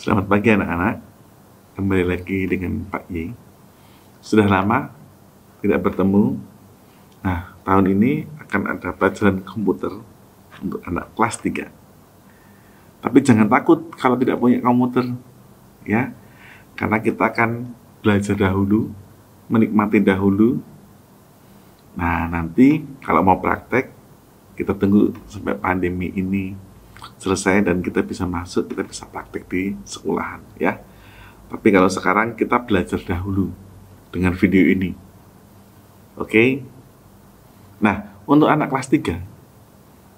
Selamat pagi anak-anak, kembali lagi dengan Pak Y. Sudah lama tidak bertemu. Nah, tahun ini akan ada pelajaran komputer untuk anak kelas 3. Tapi jangan takut kalau tidak punya komputer, ya. Karena kita akan belajar dahulu, menikmati dahulu. Nah, nanti kalau mau praktek, kita tunggu sampai pandemi ini selesai dan kita bisa masuk, kita bisa praktek di sekolahan, ya. Tapi kalau sekarang kita belajar dahulu dengan video ini. Oke? Nah, untuk anak kelas 3,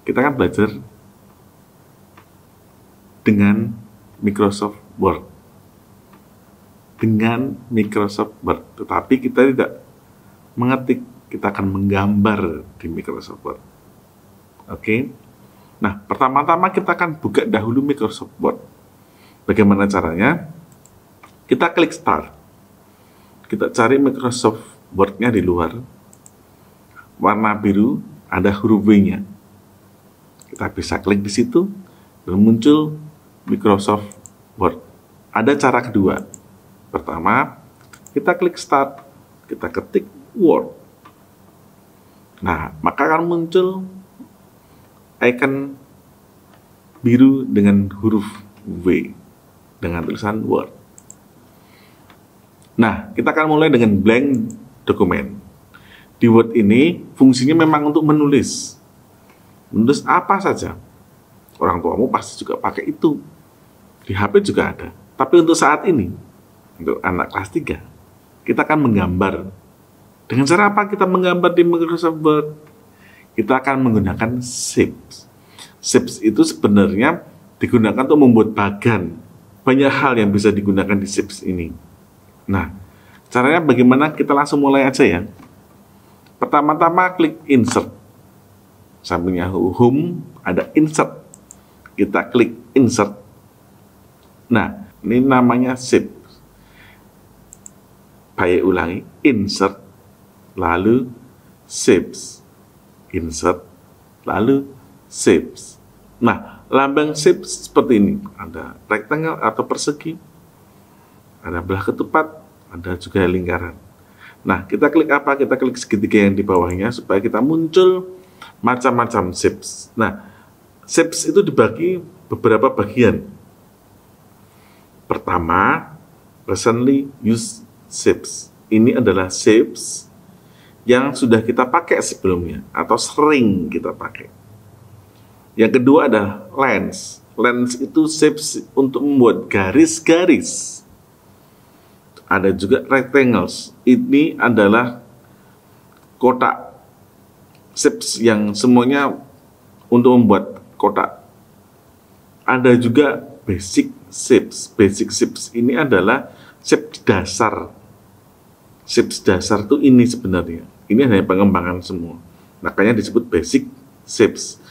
kita akan belajar dengan Microsoft Word. Dengan Microsoft Word, tetapi kita tidak mengetik, kita akan menggambar di Microsoft Word. Oke? Nah, pertama-tama kita akan buka dahulu Microsoft Word. Bagaimana caranya? Kita klik Start. Kita cari Microsoft Word-nya di luar. Warna biru, ada huruf W-nya. Kita bisa klik di situ, dan muncul Microsoft Word. Ada cara kedua. Pertama, kita klik Start. Kita ketik Word. Nah, maka akan muncul icon biru dengan huruf W dengan tulisan Word. Nah, kita akan mulai dengan blank dokumen. Di Word ini fungsinya memang untuk menulis. Menulis apa saja. Orang tuamu pasti juga pakai itu. Di HP juga ada. Tapi untuk saat ini, untuk anak kelas 3, kita akan menggambar. Dengan cara apa kita menggambar di Microsoft Word? Kita akan menggunakan shapes. Shapes itu sebenarnya digunakan untuk membuat bagan. Banyak hal yang bisa digunakan di shapes ini. Nah, caranya bagaimana? Kita langsung mulai aja ya. Pertama-tama klik Insert. Sampingnya Home, ada Insert. Kita klik Insert. Nah, ini namanya shapes. Baik ulangi, Insert, lalu shapes. Insert, lalu shapes. Nah, lambang shapes seperti ini. Ada rectangle atau persegi, ada belah ketupat, ada juga lingkaran. Nah, kita klik apa? Kita klik segitiga yang di bawahnya supaya kita muncul macam-macam shapes. Nah, shapes itu dibagi beberapa bagian. Pertama, recently used shapes. Ini adalah shapes yang sudah kita pakai sebelumnya atau sering kita pakai. Yang kedua ada lines. Lines itu shapes untuk membuat garis-garis. Ada juga rectangles. Ini adalah kotak. Shapes yang semuanya untuk membuat kotak. Ada juga basic shapes. Basic shapes ini adalah shape dasar. Shapes dasar itu ini sebenarnya. Ini hanya pengembangan semua. Makanya disebut basic shapes.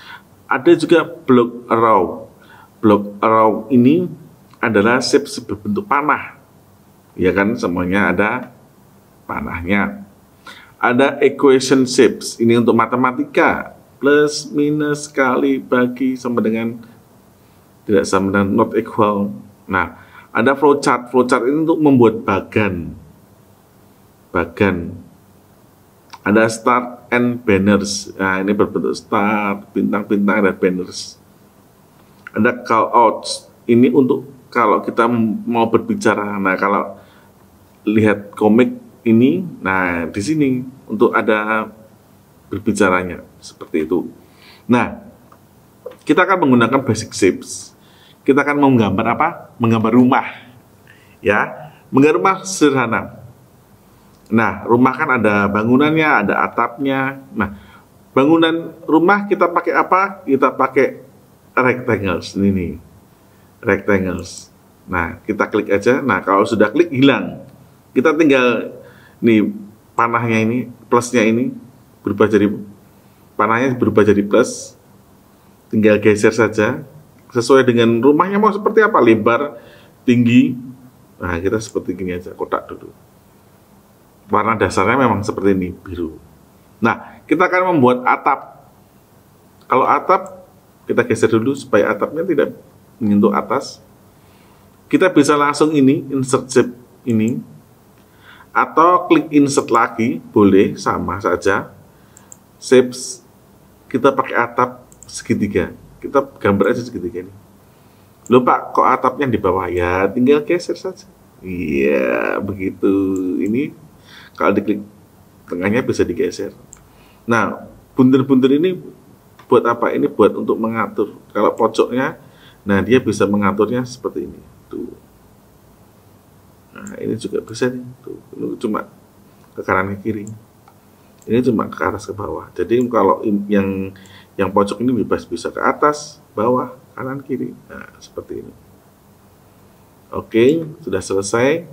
Ada juga block arrow. Block arrow ini adalah shapes berbentuk panah. Ya kan, semuanya ada panahnya. Ada equation shapes. Ini untuk matematika. Plus, minus, kali, bagi, sama dengan tidak sama dengan not equal. Nah, ada flowchart. Flowchart ini untuk membuat bagan. Ada start and banners. Nah, ini berbentuk start, bintang-bintang, dan banners. Ada call outs. Ini untuk kalau kita mau berbicara. Nah, kalau lihat komik ini, nah di sini untuk ada berbicaranya seperti itu. Nah, kita akan menggunakan basic shapes. Kita akan menggambar apa? Menggambar rumah. Ya, menggambar rumah sederhana. Nah, rumah kan ada bangunannya, ada atapnya. Nah, bangunan rumah kita pakai apa? Kita pakai rectangles ini. Rectangles. Nah, kita klik aja. Nah, kalau sudah klik hilang. Kita tinggal nih panahnya ini, plusnya ini berubah jadi panahnya berubah jadi plus. Tinggal geser saja sesuai dengan rumahnya mau seperti apa, lebar, tinggi. Nah, kita seperti gini aja, kotak dulu. Warna dasarnya memang seperti ini, biru. Nah, kita akan membuat atap. Kalau atap, kita geser dulu supaya atapnya tidak menyentuh atas. kita bisa langsung ini insert shape ini, atau klik insert lagi, boleh, sama saja. Shapes kita pakai atap segitiga, kita gambar aja segitiga ini. Loh Pak, kok atapnya di bawah? Ya tinggal geser saja. Iya, begitu. Ini kalau diklik tengahnya bisa digeser. Nah, buntir-buntir ini buat apa? Ini buat untuk mengatur. Kalau pojoknya, nah dia bisa mengaturnya seperti ini. Tuh. Nah, ini juga bisa nih. Tuh, ini cuma ke kanan ke kiri. Ini cuma ke atas ke bawah. Jadi kalau yang pojok ini bebas, bisa ke atas, bawah, kanan kiri. Nah, seperti ini. Oke, sudah selesai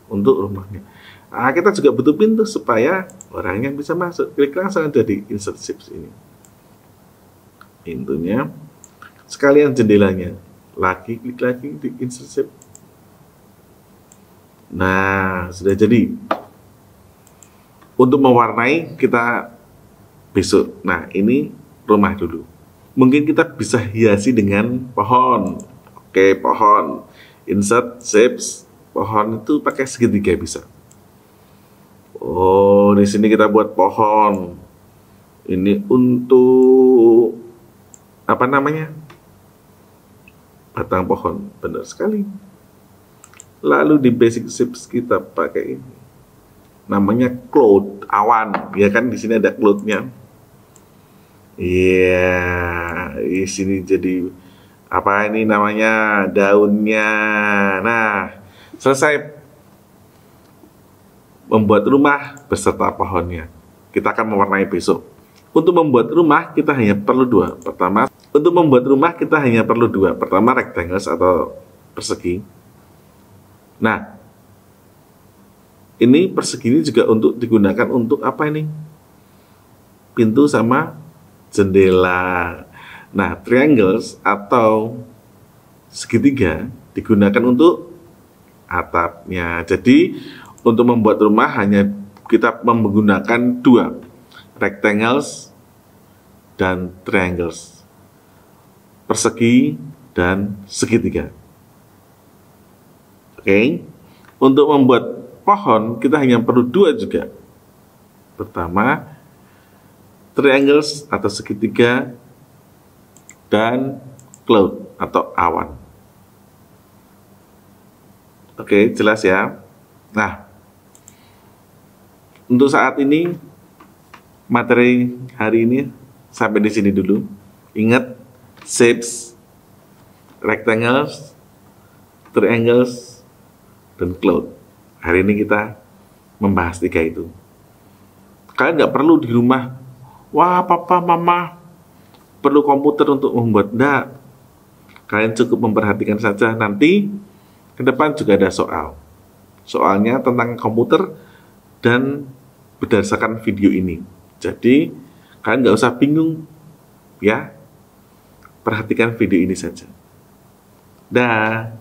untuk rumahnya. Nah, kita juga butuh pintu supaya orangnya bisa masuk. Klik langsung aja di insert shapes ini. Pintunya, sekalian jendelanya. Lagi, klik lagi di insert shape. Nah, sudah jadi. Untuk mewarnai kita besok. Nah, ini rumah dulu. Mungkin kita bisa hiasi dengan pohon. Oke, pohon. Insert shapes. Pohon itu pakai segitiga bisa. Oh, di sini kita buat pohon. Ini untuk apa namanya? Batang pohon. Benar sekali. Lalu di basic shapes kita pakai ini. Namanya cloud, awan. Ya kan di sini ada cloud-nya. Iya, di sini jadi apa ini namanya, daunnya. Nah, selesai membuat rumah beserta pohonnya. Kita akan mewarnai besok. Untuk membuat rumah kita hanya perlu dua. Pertama, untuk membuat rumah kita hanya perlu dua. Pertama, rectangles atau persegi. Nah, ini persegi ini juga untuk digunakan untuk apa ini? Pintu sama jendela. Nah, triangles atau segitiga digunakan untuk atapnya. Jadi, untuk membuat rumah hanya kita menggunakan dua, rectangles dan triangles, persegi dan segitiga. Oke. Untuk membuat pohon kita hanya perlu dua juga. Pertama, triangles atau segitiga dan cloud atau awan. Oke, jelas ya. Nah, untuk saat ini materi hari ini sampai di sini dulu. Ingat, shapes, rectangles, triangles, dan cloud. Hari ini kita membahas tiga itu. Kalian nggak perlu di rumah, wah papa, mama, perlu komputer untuk membuat. Enggak. Kalian cukup memperhatikan saja. Nanti ke depan juga ada soal. Soalnya tentang komputer dan berdasarkan video ini. Jadi kalian nggak usah bingung, ya. Perhatikan video ini saja. Dah.